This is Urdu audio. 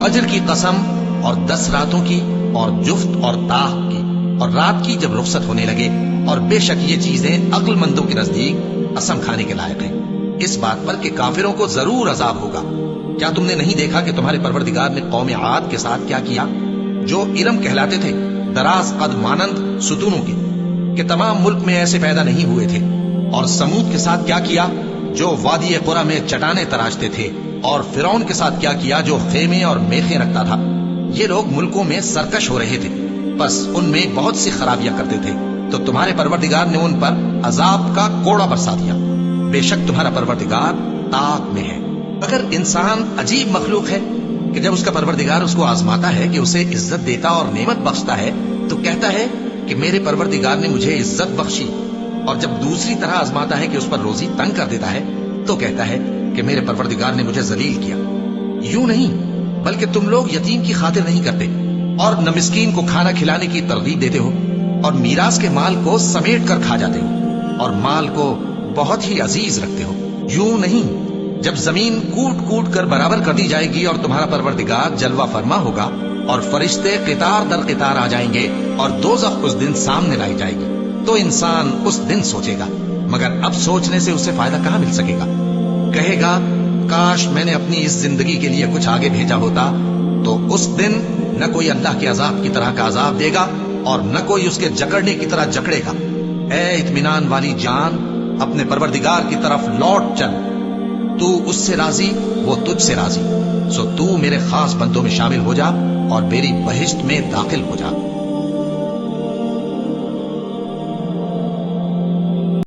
فجر کی قسم اور 10 راتوں کی اور جفت اور طاق کی اور رات کی جب رخصت ہونے لگے، اور بے شک یہ چیزیں عقل مندوں کے نزدیک قسم کھانے کے لائق ہیں، اس بات پر کہ کافروں کو ضرور عذاب ہوگا۔ کیا تم نے نہیں دیکھا کہ تمہارے پروردگار نے قوم عاد کے ساتھ کیا کیا، جو ارم کہلاتے تھے، دراز قد مانند ستونوں کے، کہ تمام ملک میں ایسے پیدا نہیں ہوئے تھے؟ اور سمود کے ساتھ کیا کیا، جو وادی قرا میں چٹانیں تراشتے تھے؟ اور فرعون کے ساتھ کیا کیا، جو خیمے اور میخیں رکھتا تھا؟ یہ لوگ ملکوں میں سرکش ہو رہے تھے، بس ان میں بہت سی خرابیاں کرتے تھے، تو تمہارے پروردگار نے ان پر عذاب کا کوڑا برسا دیا۔ بے شک تمہارا پروردگار طاق میں ہے۔ اگر انسان عجیب مخلوق ہے کہ جب اس کا پروردگار اس کو آزماتا ہے، کہ اسے عزت دیتا اور نعمت بخشتا ہے، تو کہتا ہے کہ میرے پروردگار نے مجھے عزت بخشی، اور جب دوسری طرح آزماتا ہے کہ اس پر روزی تنگ کر دیتا ہے، تو کہتا ہے کہ میرے پروردگار نے مجھے ذلیل کیا۔ یوں نہیں، بلکہ تم لوگ یتیم کی خاطر نہیں کرتے، اور نہ مسکین کو کھانا کھلانے کی ترغیب دیتے ہو، اور میراث کے مال کو سمیٹ کر کھا جاتے ہو، اور مال کو بہت ہی عزیز رکھتے ہو۔ یوں نہیں، جب زمین کوٹ کوٹ کر برابر کر دی جائے گی اور تمہارا پروردگار جلوہ فرما ہوگا، اور فرشتے قطار در قطار آ جائیں گے، اور دوزخ اس دن سامنے لائی جائے گی، تو انسان اس دن سوچے گا، مگر اب سوچنے سے اسے فائدہ کہاں مل سکے گا؟ کہے گا کاش میں نے اپنی اس زندگی کے لیے کچھ آگے بھیجا ہوتا، تو اس دن نہ کوئی اللہ کے عذاب کی طرح کا عذاب دے گا، اور نہ کوئی اس کے جکڑنے کی طرح جکڑے گا۔ اے اطمینان والی جان، اپنے پروردگار کی طرف لوٹ چل، تو اس سے راضی، وہ تجھ سے راضی، سو تو میرے خاص بندوں میں شامل ہو جا اور میری بہشت میں داخل ہو جا۔